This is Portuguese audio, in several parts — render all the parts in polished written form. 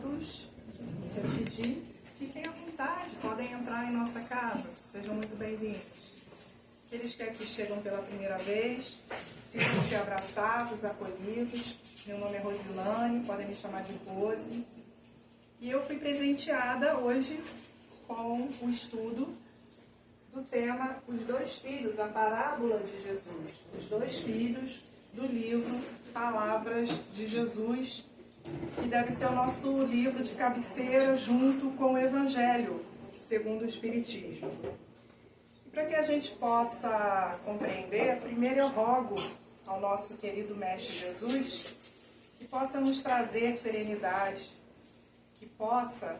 todos. Quero pedir, fiquem à vontade, podem entrar em nossa casa, sejam muito bem-vindos. Aqueles que aqui chegam pela primeira vez, sintam-se abraçados, acolhidos. Meu nome é Rosilane, podem me chamar de Rose. E eu fui presenteada hoje com o estudo do tema Os Dois Filhos, a Parábola de Jesus. Os Dois Filhos do livro Palavras de Jesus, que deve ser o nosso livro de cabeceira junto com o Evangelho, segundo o Espiritismo. E para que a gente possa compreender, primeiro eu rogo ao nosso querido Mestre Jesus que possa nos trazer serenidade, que possa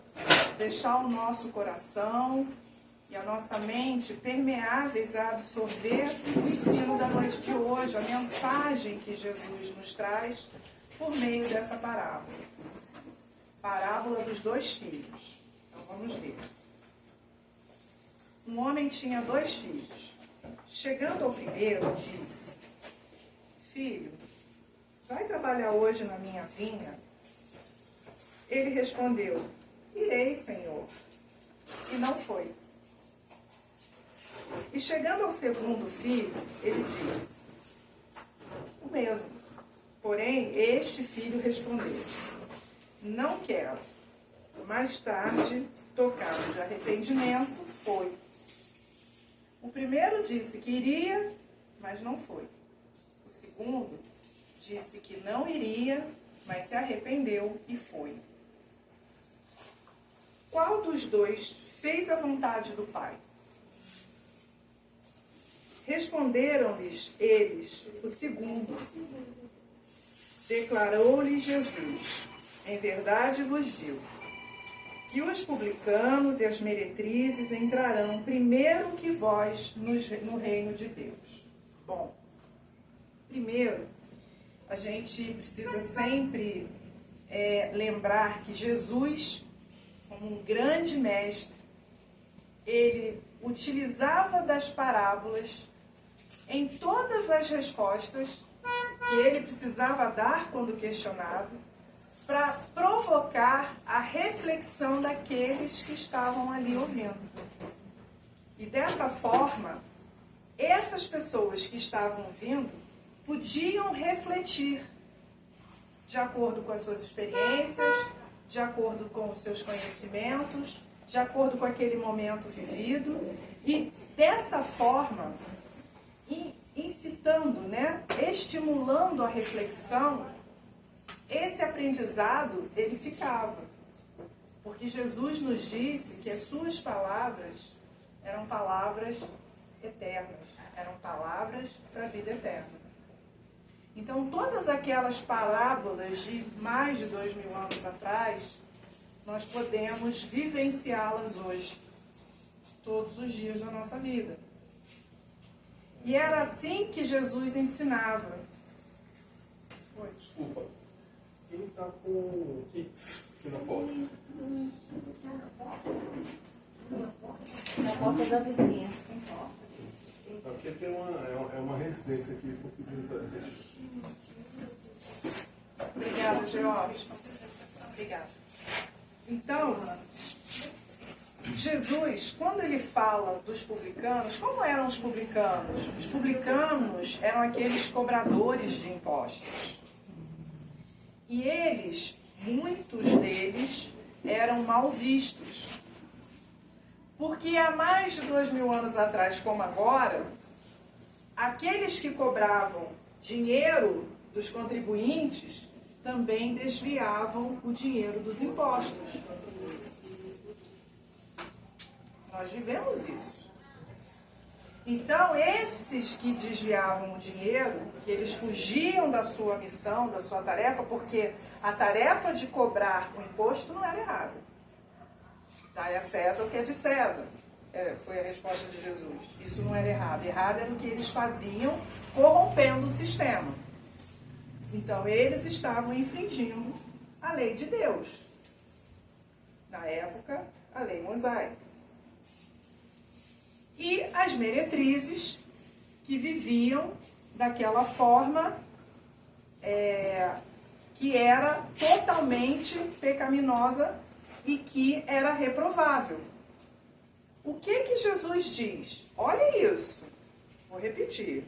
deixar o nosso coração e a nossa mente permeáveis a absorver o ensino da noite de hoje, a mensagem que Jesus nos traz por meio dessa parábola. Parábola dos dois filhos. Então vamos ler. Um homem tinha 2 filhos. Chegando ao primeiro, disse: Filho, vai trabalhar hoje na minha vinha? Ele respondeu: Irei, Senhor. E não foi. E chegando ao segundo filho, ele disse: O mesmo. Porém, este filho respondeu: Não quero. Mais tarde, tocado de arrependimento, foi. O primeiro disse que iria, mas não foi. O segundo disse que não iria, mas se arrependeu e foi. Qual dos dois fez a vontade do Pai? Responderam-lhes eles, o segundo. Declarou-lhe Jesus: Em verdade vos digo, que os publicanos e as meretrizes entrarão primeiro que vós no reino de Deus. Bom, primeiro, a gente precisa sempre lembrar que Jesus, como um grande mestre, ele utilizava das parábolas em todas as respostas que ele precisava dar quando questionado, para provocar a reflexão daqueles que estavam ali ouvindo. E dessa forma, essas pessoas que estavam ouvindo podiam refletir de acordo com as suas experiências, de acordo com os seus conhecimentos, de acordo com aquele momento vivido, e dessa forma, incitando, estimulando a reflexão, esse aprendizado, ele ficava. Porque Jesus nos disse que as suas palavras eram palavras eternas, eram palavras para a vida eterna. Então, todas aquelas parábolas de mais de 2000 anos atrás, nós podemos vivenciá-las hoje, todos os dias da nossa vida. E era assim que Jesus ensinava. Oi, desculpa. Quem está com o Kix aqui na porta? Na porta da vizinha. Aqui tem uma residência aqui. Estou pedindo para deixar. Obrigada, George. Obrigada. Então, Jesus, quando ele fala dos publicanos, como eram os publicanos? Os publicanos eram aqueles cobradores de impostos. E eles, muitos deles, eram mal vistos. Porque há mais de 2000 anos atrás, como agora, aqueles que cobravam dinheiro dos contribuintes também desviavam o dinheiro dos impostos. Nós vivemos isso. Então, esses que desviavam o dinheiro, que eles fugiam da sua missão, da sua tarefa, porque a tarefa de cobrar o imposto não era errada. Dai a César o que é de César. Foi a resposta de Jesus. Isso não era errado. Errado era o que eles faziam, corrompendo o sistema. Então, eles estavam infringindo a lei de Deus. Na época, a lei mosaica. E as meretrizes, que viviam daquela forma que era totalmente pecaminosa e que era reprovável. O que Jesus diz? Olha isso. Vou repetir.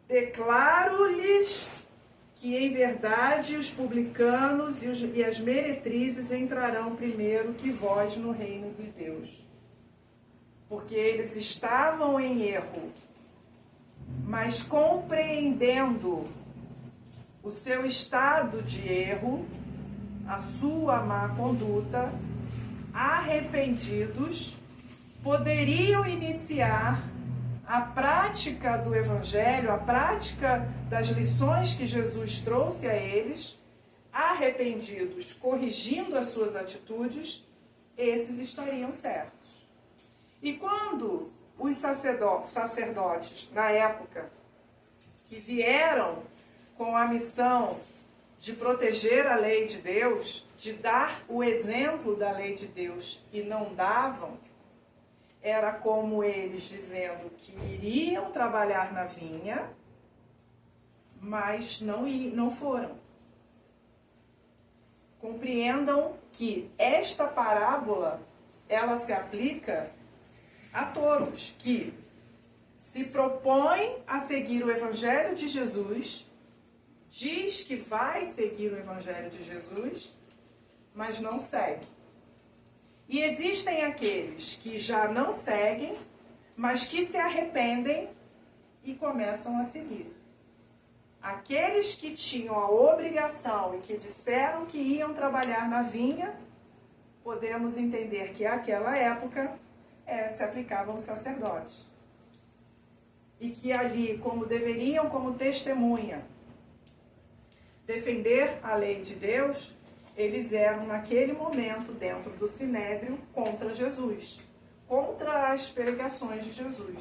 Declaro-lhes que em verdade os publicanos e as meretrizes entrarão primeiro que vós no reino de Deus. Porque eles estavam em erro, mas compreendendo o seu estado de erro, a sua má conduta, arrependidos, poderiam iniciar a prática do Evangelho, a prática das lições que Jesus trouxe a eles, arrependidos, corrigindo as suas atitudes, esses estariam certos. E quando os sacerdotes, na época, que vieram com a missão de proteger a lei de Deus, de dar o exemplo da lei de Deus e não davam, era como eles dizendo que iriam trabalhar na vinha, mas não foram. Compreendam que esta parábola, ela se aplica a todos que se propõem a seguir o Evangelho de Jesus, diz que vai seguir o Evangelho de Jesus, mas não segue. E existem aqueles que já não seguem, mas que se arrependem e começam a seguir. Aqueles que tinham a obrigação e que disseram que iam trabalhar na vinha, podemos entender que àquela época se aplicavam os sacerdotes. E que ali, como deveriam, como testemunha, defender a lei de Deus, eles eram, naquele momento, dentro do Sinédrio, contra Jesus, contra as pregações de Jesus.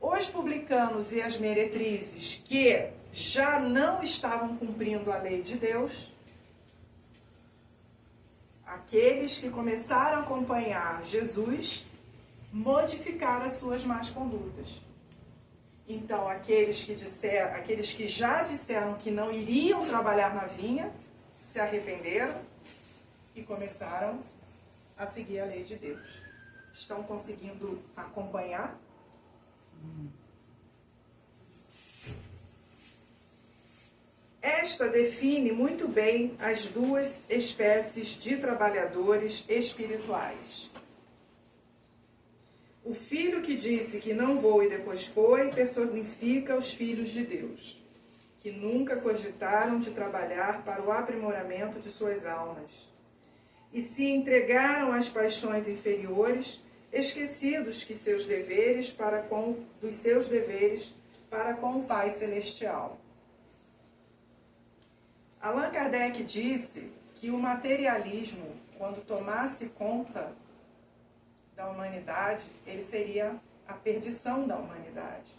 Os publicanos e as meretrizes, que já não estavam cumprindo a lei de Deus, aqueles que começaram a acompanhar Jesus, modificaram as suas más condutas. Então, aqueles que já disseram que não iriam trabalhar na vinha, se arrependeram e começaram a seguir a lei de Deus. Estão conseguindo acompanhar? Esta define muito bem as duas espécies de trabalhadores espirituais. O filho que disse que não vou e depois foi, personifica os filhos de Deus, que nunca cogitaram de trabalhar para o aprimoramento de suas almas, e se entregaram às paixões inferiores, esquecidos dos seus deveres para com o Pai Celestial. Allan Kardec disse que o materialismo, quando tomasse conta da humanidade, ele seria a perdição da humanidade.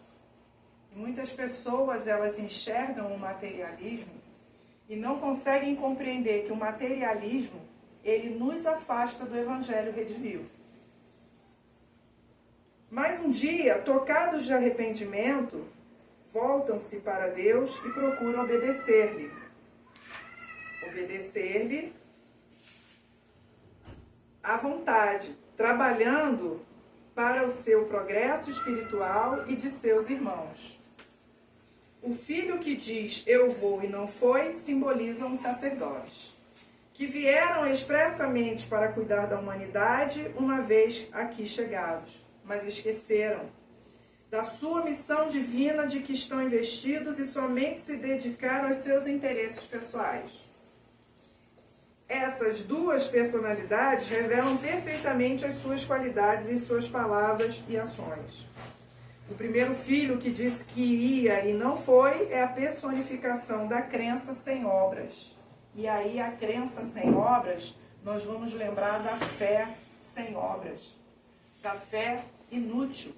E muitas pessoas, elas enxergam o materialismo e não conseguem compreender que o materialismo, ele nos afasta do Evangelho redivivo. Mas um dia, tocados de arrependimento, voltam-se para Deus e procuram obedecer-lhe. Obedecer-lhe à vontade, trabalhando para o seu progresso espiritual e de seus irmãos. O filho que diz eu vou e não foi simbolizam os sacerdotes, que vieram expressamente para cuidar da humanidade uma vez aqui chegados, mas esqueceram da sua missão divina de que estão investidos e somente se dedicaram aos seus interesses pessoais. Essas duas personalidades revelam perfeitamente as suas qualidades em suas palavras e ações. O primeiro filho que disse que iria e não foi é a personificação da crença sem obras. E aí a crença sem obras, nós vamos lembrar da fé sem obras, da fé inútil,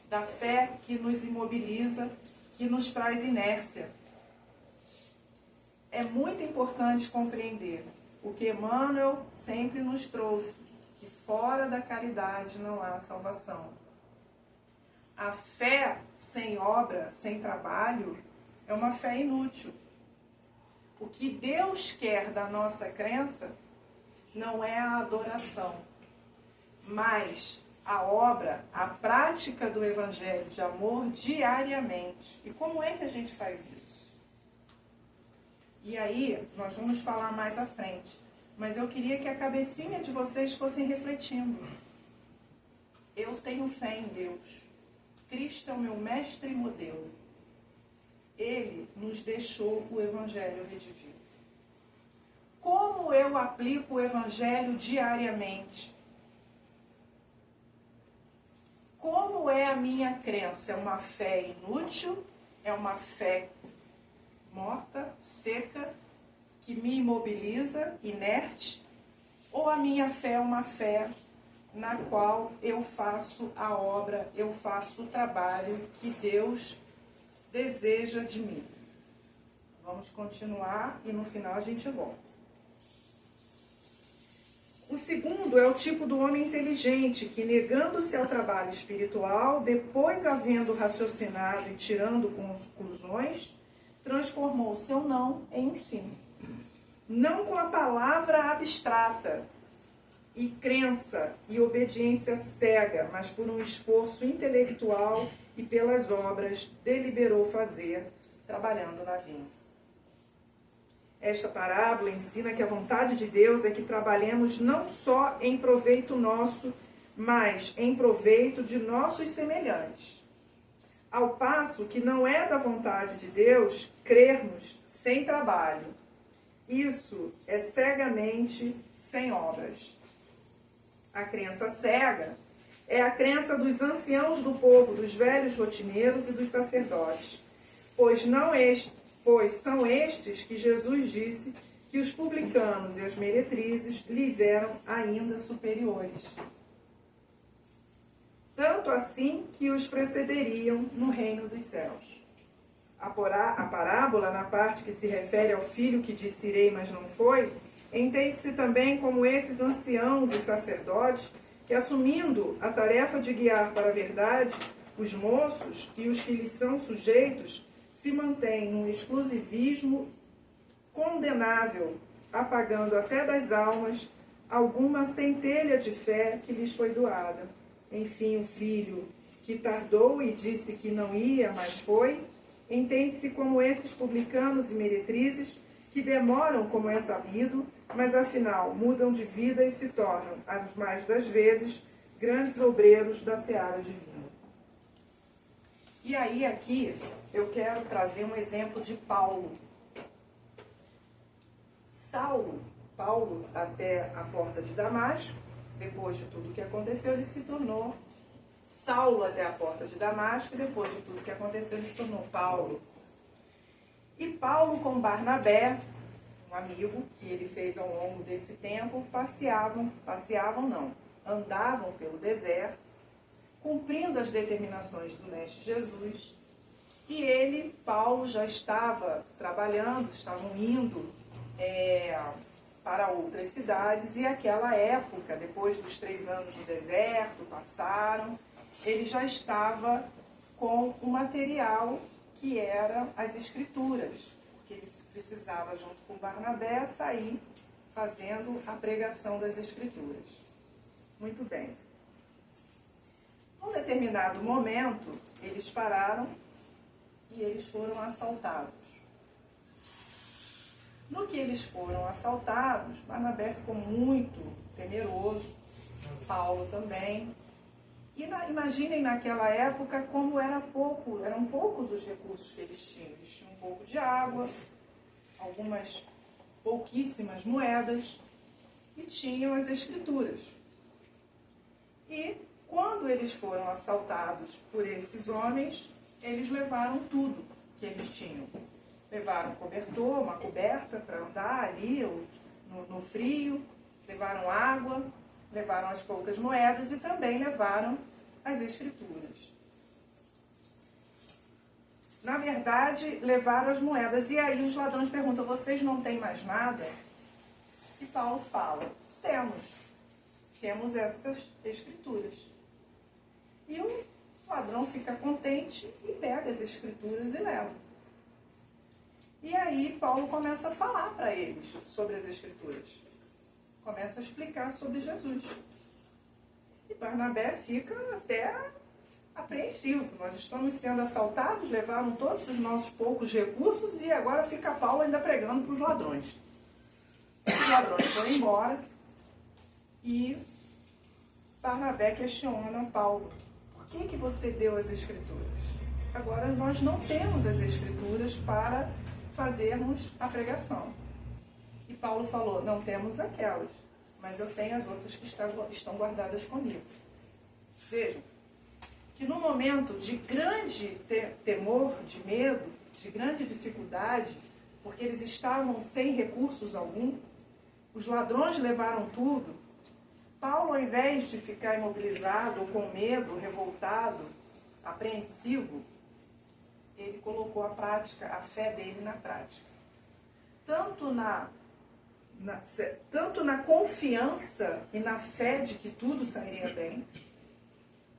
da fé que nos imobiliza, que nos traz inércia. É muito importante compreender o que Emmanuel sempre nos trouxe, que fora da caridade não há salvação. A fé sem obra, sem trabalho, é uma fé inútil. O que Deus quer da nossa crença não é a adoração, mas a obra, a prática do Evangelho de amor diariamente. E como é que a gente faz isso? E aí, nós vamos falar mais à frente. Mas eu queria que a cabecinha de vocês fossem refletindo. Eu tenho fé em Deus. Cristo é o meu mestre e modelo. Ele nos deixou o Evangelho redivivo. Como eu aplico o Evangelho diariamente? Como é a minha crença? É uma fé inútil? É uma fé morta, seca, que me imobiliza, inerte? Ou a minha fé é uma fé na qual eu faço a obra, eu faço o trabalho que Deus deseja de mim? Vamos continuar e no final a gente volta. O segundo é o tipo do homem inteligente, que negando-se ao trabalho espiritual, depois havendo raciocinado e tirando conclusões, transformou seu não em um sim. Não com a palavra abstrata e crença e obediência cega, mas por um esforço intelectual e pelas obras, deliberou fazer, trabalhando na vinha. Esta parábola ensina que a vontade de Deus é que trabalhemos não só em proveito nosso, mas em proveito de nossos semelhantes. Ao passo que não é da vontade de Deus crermos sem trabalho. Isso é cegamente sem obras. A crença cega é a crença dos anciãos do povo, dos velhos rotineiros e dos sacerdotes, pois são estes que Jesus disse que os publicanos e as meretrizes lhes eram ainda superiores. Tanto assim que os precederiam no reino dos céus. A parábola, na parte que se refere ao filho que disse irei, mas não foi, entende-se também como esses anciãos e sacerdotes que, assumindo a tarefa de guiar para a verdade os moços e os que lhes são sujeitos, se mantém num exclusivismo condenável, apagando até das almas alguma centelha de fé que lhes foi doada. Enfim, o filho que tardou e disse que não ia, mas foi, entende-se como esses publicanos e meretrizes que demoram, como é sabido, mas afinal mudam de vida e se tornam, as mais das vezes, grandes obreiros da seara divina. E aí, aqui, eu quero trazer um exemplo de Paulo. Paulo, até a porta de Damasco, depois de tudo o que aconteceu, ele se tornou Saulo até a porta de Damasco, e depois de tudo o que aconteceu, ele se tornou Paulo. E Paulo com Barnabé, um amigo que ele fez ao longo desse tempo, andavam pelo deserto, cumprindo as determinações do Mestre Jesus. E ele, Paulo, já estava trabalhando, estavam indo para outras cidades, e aquela época, depois dos 3 anos no deserto, passaram, ele já estava com o material que era as Escrituras, porque ele precisava, junto com Barnabé, sair fazendo a pregação das Escrituras. Muito bem. Num determinado momento, eles pararam e eles foram assaltados. No que eles foram assaltados, Barnabé ficou muito temeroso, Paulo também. E imaginem naquela época como eram poucos os recursos que eles tinham. Eles tinham um pouco de água, algumas pouquíssimas moedas e tinham as Escrituras. E quando eles foram assaltados por esses homens, eles levaram tudo que eles tinham. Levaram um cobertor, uma coberta para andar ali no frio, levaram água, levaram as poucas moedas e também levaram as Escrituras. Na verdade, levaram as moedas. E aí os ladrões perguntam, vocês não têm mais nada? E Paulo fala, temos estas Escrituras. E o ladrão fica contente e pega as Escrituras e leva. E aí Paulo começa a falar para eles sobre as Escrituras. Começa a explicar sobre Jesus. E Barnabé fica até apreensivo. Nós estamos sendo assaltados, levaram todos os nossos poucos recursos e agora fica Paulo ainda pregando para os ladrões. Os ladrões foram embora e Barnabé questiona Paulo. Por que você deu as Escrituras? Agora nós não temos as Escrituras para fazermos a pregação. E Paulo falou, não temos aquelas, mas eu tenho as outras que estão guardadas comigo. Vejam, que no momento de grande temor, de medo, de grande dificuldade, porque eles estavam sem recursos algum, os ladrões levaram tudo, Paulo, ao invés de ficar imobilizado, com medo, revoltado, apreensivo, ele colocou a fé dele na prática. Tanto na confiança e na fé de que tudo sairia bem,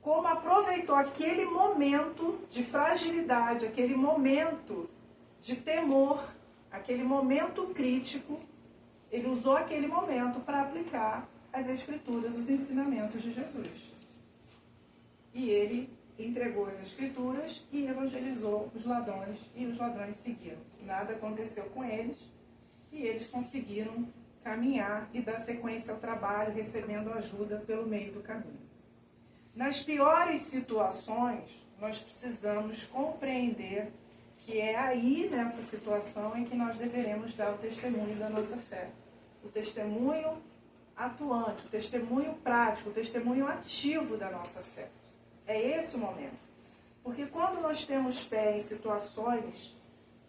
como aproveitou aquele momento de fragilidade, aquele momento de temor, aquele momento crítico, ele usou aquele momento para aplicar as Escrituras, os ensinamentos de Jesus. E ele entregou as Escrituras e evangelizou os ladrões, e os ladrões seguiram. Nada aconteceu com eles, e eles conseguiram caminhar e dar sequência ao trabalho, recebendo ajuda pelo meio do caminho. Nas piores situações, nós precisamos compreender que é aí, nessa situação, em que nós deveremos dar o testemunho da nossa fé. O testemunho atuante, o testemunho prático, o testemunho ativo da nossa fé. É esse o momento. Porque quando nós temos fé em situações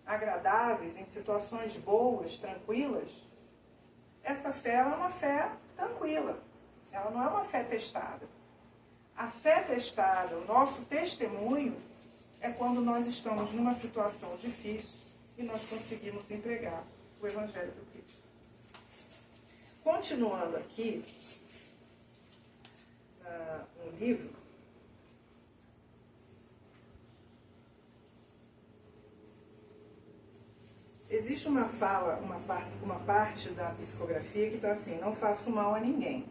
agradáveis, em situações boas, tranquilas, essa fé é uma fé tranquila. Ela não é uma fé testada. A fé testada, o nosso testemunho, é quando nós estamos numa situação difícil e nós conseguimos entregar o Evangelho do Cristo. Continuando aqui, no livro, existe uma fala, uma parte da psicografia que está assim, não faço mal a ninguém,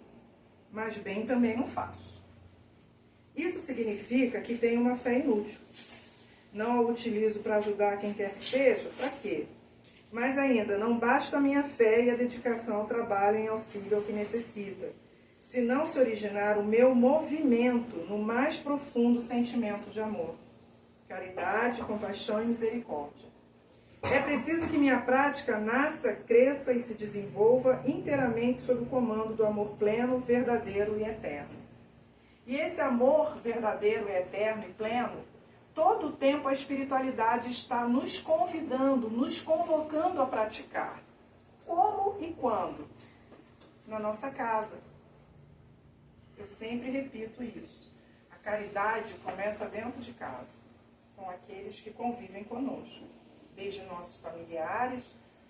mas bem também não faço. Isso significa que tenho uma fé inútil. Não a utilizo para ajudar quem quer que seja, para quê? Mas ainda, não basta a minha fé e a dedicação ao trabalho em auxílio ao que necessita, se não se originar o meu movimento no mais profundo sentimento de amor, caridade, compaixão e misericórdia. É preciso que minha prática nasça, cresça e se desenvolva inteiramente sob o comando do amor pleno, verdadeiro e eterno. E esse amor verdadeiro, eterno e pleno, todo o tempo a espiritualidade está nos convidando, nos convocando a praticar. Como e quando? Na nossa casa. Eu sempre repito isso. A caridade começa dentro de casa, com aqueles que convivem conosco. Desde nossos familiares,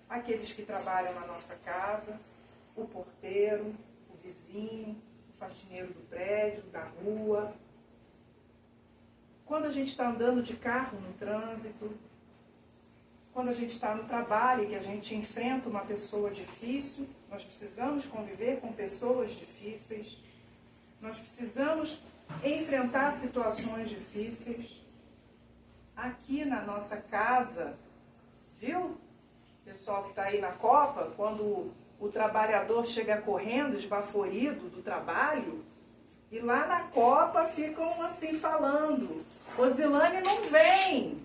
aqueles que trabalham na nossa casa, o porteiro, o vizinho, o faxineiro do prédio, da rua. Quando a gente está andando de carro no trânsito, quando a gente está no trabalho e que a gente enfrenta uma pessoa difícil, nós precisamos conviver com pessoas difíceis, nós precisamos enfrentar situações difíceis. Aqui na nossa casa, viu? Pessoal que está aí na Copa, quando o trabalhador chega correndo, esbaforido do trabalho, e lá na Copa ficam assim falando, Rosilane não vem.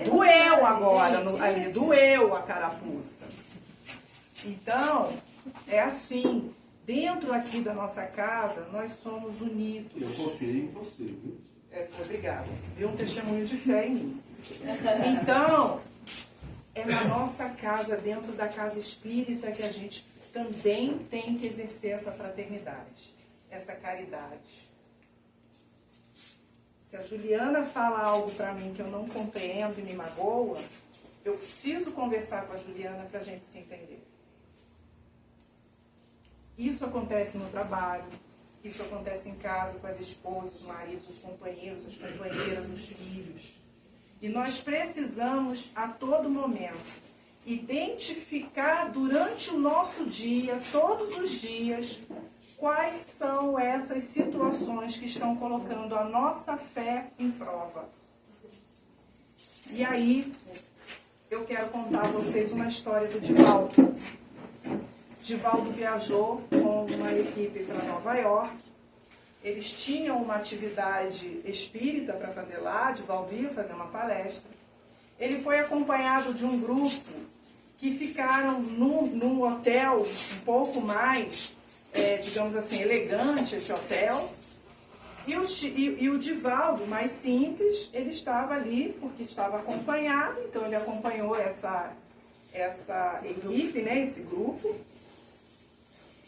Doeu agora, ali, doeu a carapuça. Então, é assim, dentro aqui da nossa casa, nós somos unidos. Eu confiei em você, viu? Obrigada. Viu um testemunho de fé em mim. Então, é na nossa casa, dentro da casa espírita, que a gente também tem que exercer essa fraternidade, essa caridade. Se a Juliana fala algo para mim que eu não compreendo e me magoa, eu preciso conversar com a Juliana para a gente se entender. Isso acontece no trabalho, Isso acontece em casa com as esposas, os maridos, os companheiros, as companheiras, os filhos. E nós precisamos, a todo momento, identificar durante o nosso dia, todos os dias, quais são essas situações que estão colocando a nossa fé em prova. E aí, eu quero contar a vocês uma história do Divaldo. Divaldo viajou com uma equipe para Nova York. Eles tinham uma atividade espírita para fazer lá, Divaldo ia fazer uma palestra. Ele foi acompanhado de um grupo que ficaram num hotel um pouco mais, digamos assim, elegante, esse hotel. E o Divaldo, mais simples, ele estava ali porque estava acompanhado, então ele acompanhou essa equipe, né, esse grupo.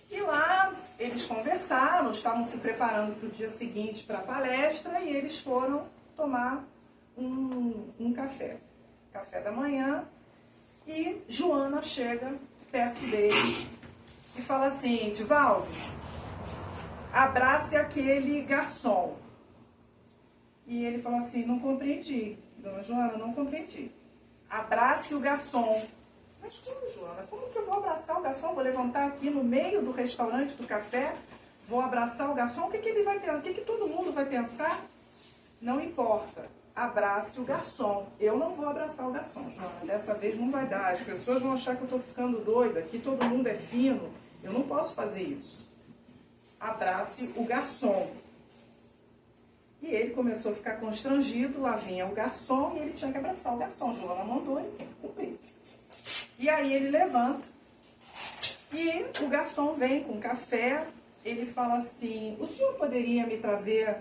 E lá eles conversaram, estavam se preparando para o dia seguinte para a palestra e eles foram tomar um café da manhã. E Joana chega perto dele e fala assim: Divaldo, abrace aquele garçom. E ele falou assim: não compreendi, dona Joana, não compreendi. Abrace o garçom. Mas como, Joana? Como que eu vou abraçar o garçom? Vou levantar aqui no meio do restaurante, do café, vou abraçar o garçom? O que ele vai pensar? O que todo mundo vai pensar? Não importa. Abrace o garçom. Eu não vou abraçar o garçom, Joana. Dessa vez não vai dar. As pessoas vão achar que eu estou ficando doida, que todo mundo é fino. Eu não posso fazer isso. Abrace o garçom. E ele começou a ficar constrangido. Lá vinha o garçom e ele tinha que abraçar o garçom. Joana mandou, ele tem que cumprir. E aí ele levanta e o garçom vem com café. Ele fala assim: o senhor poderia me trazer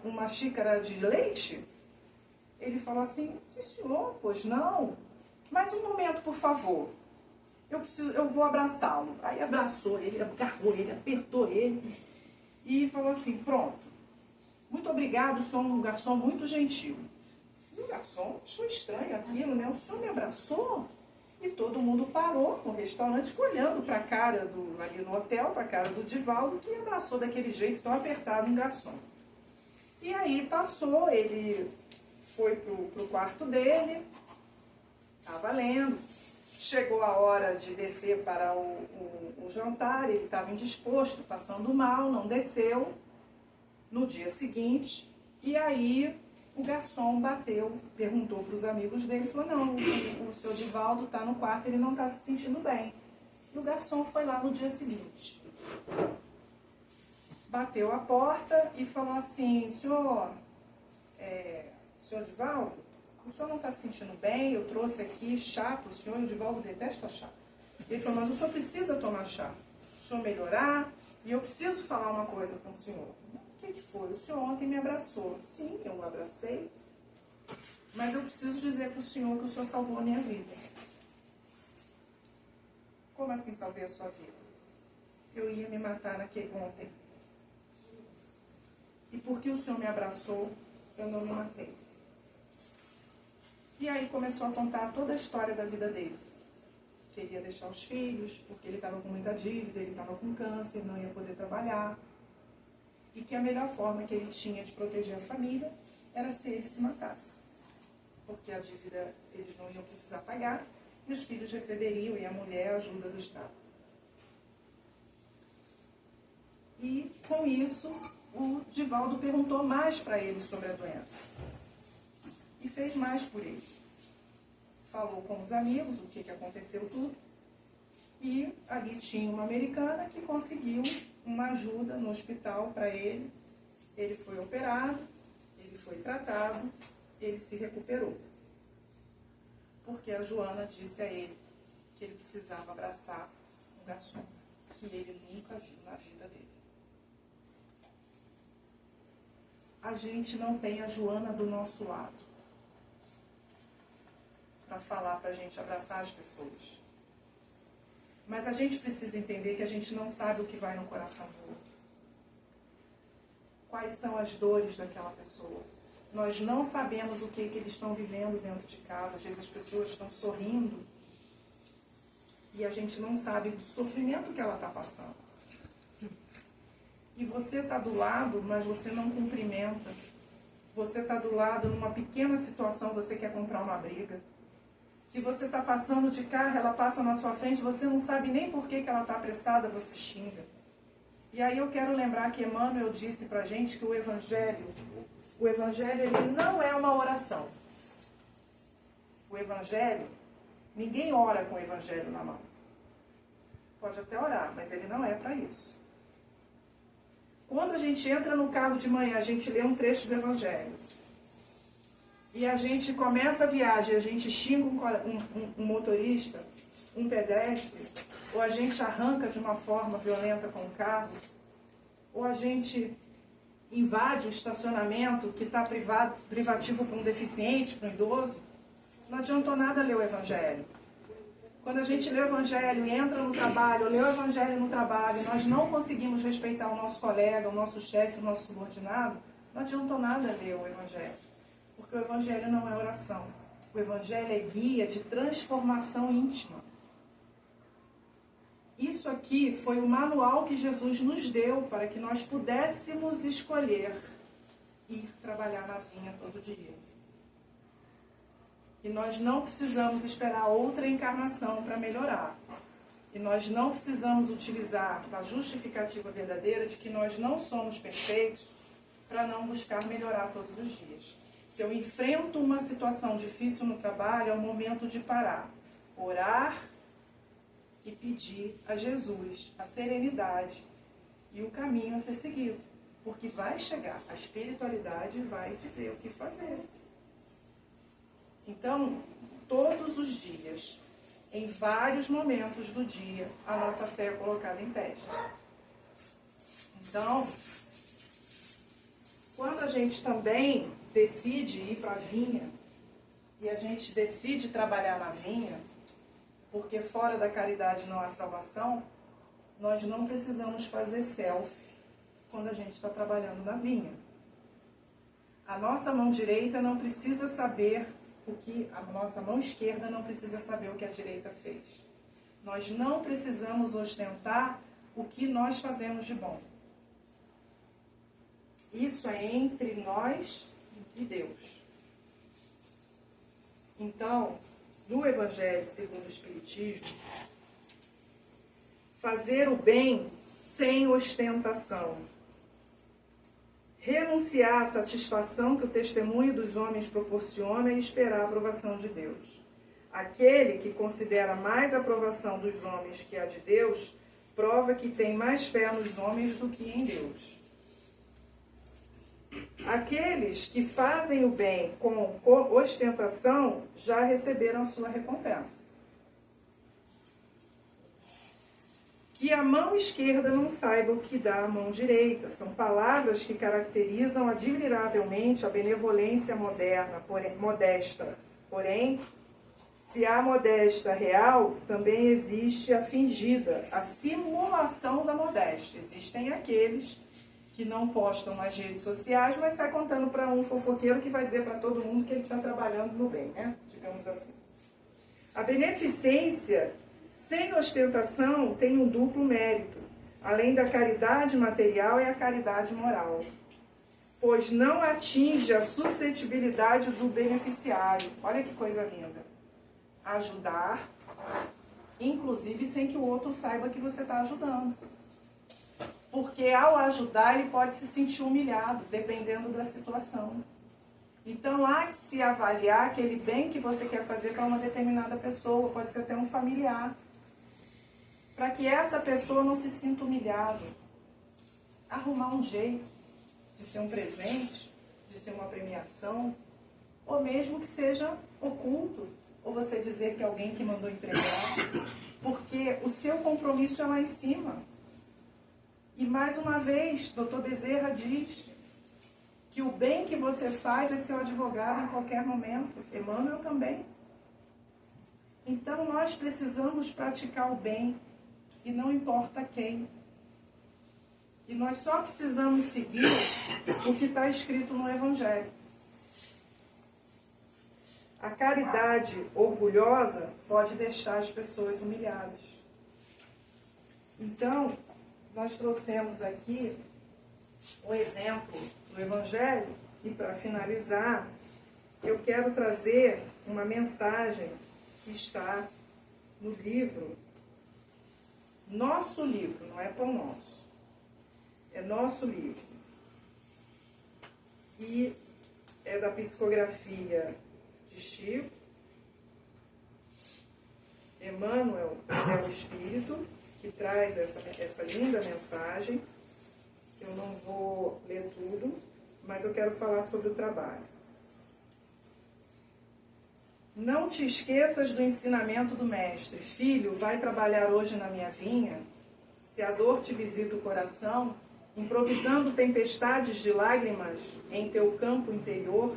uma xícara de leite? Ele falou assim: sim, senhor, pois não. Mas um momento, por favor. Eu vou abraçá-lo. Aí abraçou ele, agarrou ele, apertou ele e falou assim: pronto, muito obrigado, o senhor é um garçom muito gentil. E o garçom achou estranho aquilo, né? O senhor me abraçou? E todo mundo parou no restaurante, olhando para a cara ali no hotel, para a cara do Divaldo, que abraçou daquele jeito tão apertado um garçom. E aí passou, ele foi pro quarto dele, estava lendo. Chegou a hora de descer para o jantar, ele estava indisposto, passando mal, não desceu. No dia seguinte, e aí o garçom bateu, perguntou para os amigos dele, falou: não, o seu Divaldo está no quarto, ele não está se sentindo bem. E o garçom foi lá no dia seguinte. Bateu a porta e falou assim: senhor Divaldo, o senhor não está se sentindo bem, eu trouxe aqui chá para o senhor, e o Divaldo detesta chá. Ele falou: mas o senhor precisa tomar chá, o senhor melhorar, e eu preciso falar uma coisa com o senhor. O que foi? O senhor ontem me abraçou. Sim, eu o abracei, mas eu preciso dizer para o senhor que o senhor salvou a minha vida. Como assim salvei a sua vida? Eu ia me matar ontem. E porque o senhor me abraçou, eu não me matei. E aí começou a contar toda a história da vida dele. Queria deixar os filhos, porque ele estava com muita dívida, ele estava com câncer, não ia poder trabalhar. E que a melhor forma que ele tinha de proteger a família era se ele se matasse. Porque a dívida eles não iam precisar pagar e os filhos receberiam, e a mulher, a ajuda do Estado. E com isso, o Divaldo perguntou mais para ele sobre a doença. E fez mais por ele. Falou com os amigos o que aconteceu tudo. E ali tinha uma americana que conseguiu uma ajuda no hospital para ele. Ele foi operado, ele foi tratado, ele se recuperou. Porque a Joana disse a ele que ele precisava abraçar um garçom que ele nunca viu na vida dele. A gente não tem a Joana do nosso lado para falar para a gente abraçar as pessoas. Mas a gente precisa entender que a gente não sabe o que vai no coração do outro. Quais são as dores daquela pessoa. Nós não sabemos o que eles estão vivendo dentro de casa. Às vezes as pessoas estão sorrindo e a gente não sabe do sofrimento que ela está passando. e você está do lado, mas você não cumprimenta. Você está do lado numa pequena situação, você quer comprar uma briga. Se você está passando de carro, ela passa na sua frente, você não sabe nem por que ela está apressada, você xinga. E aí eu quero lembrar que Emmanuel disse para a gente que o Evangelho ele não é uma oração. O Evangelho, ninguém ora com o Evangelho na mão. Pode até orar, mas ele não é para isso. Quando a gente entra no carro de manhã, a gente lê um trecho do Evangelho. E a gente começa a viagem, a gente xinga um motorista, um pedestre, ou a gente arranca de uma forma violenta com o carro, ou a gente invade o estacionamento que está privativo para um deficiente, para um idoso, não adiantou nada ler o Evangelho. Quando a gente lê o Evangelho e entra no trabalho, ou lê o Evangelho no trabalho, nós não conseguimos respeitar o nosso colega, o nosso chefe, o nosso subordinado, não adiantou nada ler o Evangelho. Porque o Evangelho não é oração. O Evangelho é guia de transformação íntima. Isso aqui foi o manual que Jesus nos deu para que nós pudéssemos escolher ir trabalhar na vinha todo dia. E nós não precisamos esperar outra encarnação para melhorar. E nós não precisamos utilizar a justificativa verdadeira de que nós não somos perfeitos para não buscar melhorar todos os dias. Se eu enfrento uma situação difícil no trabalho, é o momento de parar, orar e pedir a Jesus a serenidade e o caminho a ser seguido. Porque vai chegar, a espiritualidade vai dizer o que fazer. Então, todos os dias, em vários momentos do dia, a nossa fé é colocada em teste. Então, quando a gente também decide ir para a vinha, e a gente decide trabalhar na vinha, porque fora da caridade não há salvação, nós não precisamos fazer selfie quando a gente está trabalhando na vinha. A nossa mão direita não precisa saber a nossa mão esquerda não precisa saber o que a direita fez. Nós não precisamos ostentar o que nós fazemos de bom. Isso é entre nós e Deus. Então, no Evangelho segundo o Espiritismo, fazer o bem sem ostentação, renunciar à satisfação que o testemunho dos homens proporciona e esperar a aprovação de Deus. Aquele que considera mais a aprovação dos homens que a de Deus, prova que tem mais fé nos homens do que em Deus. Aqueles que fazem o bem com ostentação já receberam a sua recompensa. Que a mão esquerda não saiba o que dá a mão direita. São palavras que caracterizam admiravelmente a benevolência modesta. Porém, se há modéstia real, também existe a fingida, a simulação da modéstia. Existem aqueles que não postam nas redes sociais, mas sai contando para um fofoqueiro que vai dizer para todo mundo que ele está trabalhando no bem, né? Digamos assim. A beneficência sem ostentação tem um duplo mérito. Além da caridade material, é a caridade moral. Pois não atinge a suscetibilidade do beneficiário. Olha que coisa linda. Ajudar, inclusive sem que o outro saiba que você está ajudando. Porque ao ajudar, ele pode se sentir humilhado, dependendo da situação. Então, há que se avaliar aquele bem que você quer fazer para uma determinada pessoa, pode ser até um familiar, para que essa pessoa não se sinta humilhada. Arrumar um jeito de ser um presente, de ser uma premiação, ou mesmo que seja oculto, ou você dizer que é alguém que mandou entregar, porque o seu compromisso é lá em cima. E mais uma vez, Dr. Bezerra diz que o bem que você faz é seu advogado em qualquer momento. Emmanuel também. Então nós precisamos praticar o bem, e não importa quem. E nós só precisamos seguir o que está escrito no Evangelho. A caridade orgulhosa pode deixar as pessoas humilhadas. Então, nós trouxemos aqui um exemplo do Evangelho. E para finalizar, eu quero trazer uma mensagem que está no livro, nosso livro, não é Pão Nosso, é nosso livro. E é da psicografia de Chico. Emmanuel é o Espírito que traz essa linda mensagem. Eu não vou ler tudo, mas eu quero falar sobre o trabalho. Não te esqueças do ensinamento do mestre. Filho, vai trabalhar hoje na minha vinha? Se a dor te visita o coração, improvisando tempestades de lágrimas em teu campo interior,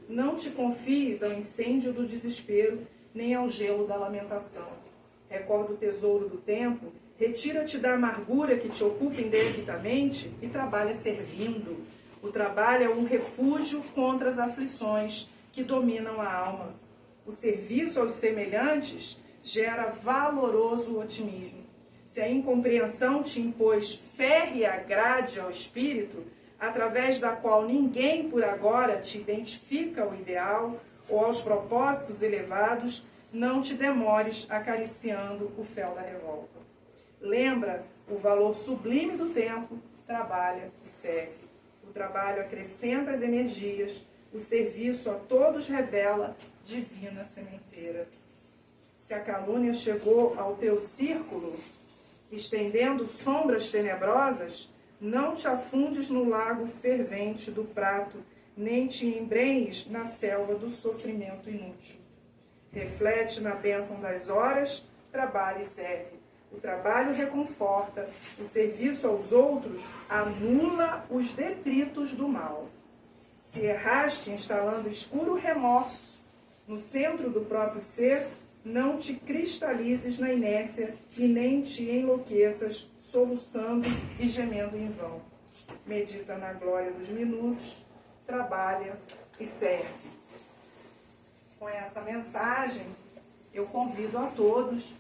não te confies ao incêndio do desespero, nem ao gelo da lamentação. Recorda o tesouro do tempo, retira-te da amargura que te ocupa indevidamente e trabalha servindo. O trabalho é um refúgio contra as aflições que dominam a alma. O serviço aos semelhantes gera valoroso otimismo. Se a incompreensão te impôs férrea grade ao espírito, através da qual ninguém por agora te identifica ao ideal ou aos propósitos elevados, não te demores acariciando o fel da revolta. Lembra o valor sublime do tempo, trabalha e serve. O trabalho acrescenta as energias, o serviço a todos revela divina sementeira. Se a calúnia chegou ao teu círculo, estendendo sombras tenebrosas, não te afundes no lago fervente do prato, nem te embrenhes na selva do sofrimento inútil. Reflete na bênção das horas, trabalha e serve. O trabalho reconforta, o serviço aos outros anula os detritos do mal. Se erraste instalando escuro remorso no centro do próprio ser, não te cristalizes na inércia e nem te enlouqueças soluçando e gemendo em vão. Medita na glória dos minutos, trabalha e serve. Com essa mensagem, eu convido a todos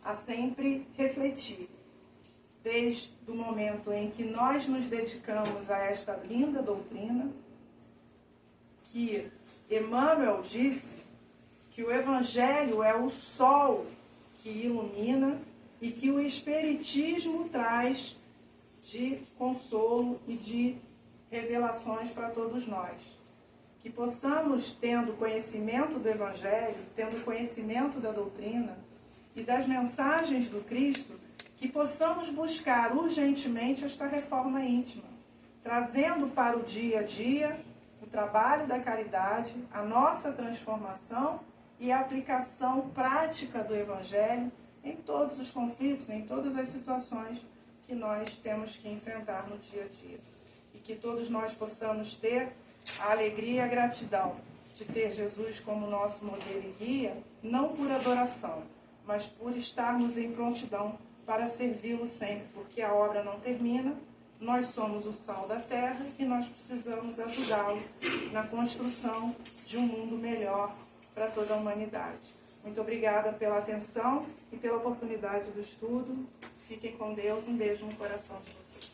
a sempre refletir, desde o momento em que nós nos dedicamos a esta linda doutrina, que Emmanuel disse que o Evangelho é o sol que ilumina e que o Espiritismo traz de consolo e de revelações para todos nós. Que possamos, tendo conhecimento do Evangelho, tendo conhecimento da doutrina e das mensagens do Cristo, que possamos buscar urgentemente esta reforma íntima, trazendo para o dia a dia o trabalho da caridade, a nossa transformação e a aplicação prática do Evangelho em todos os conflitos, em todas as situações que nós temos que enfrentar no dia a dia. E que todos nós possamos ter a alegria e a gratidão de ter Jesus como nosso modelo e guia, não por adoração, mas por estarmos em prontidão para servi-lo sempre, porque a obra não termina, nós somos o sal da terra e nós precisamos ajudá-lo na construção de um mundo melhor para toda a humanidade. Muito obrigada pela atenção e pela oportunidade do estudo. Fiquem com Deus. Um beijo no coração de vocês.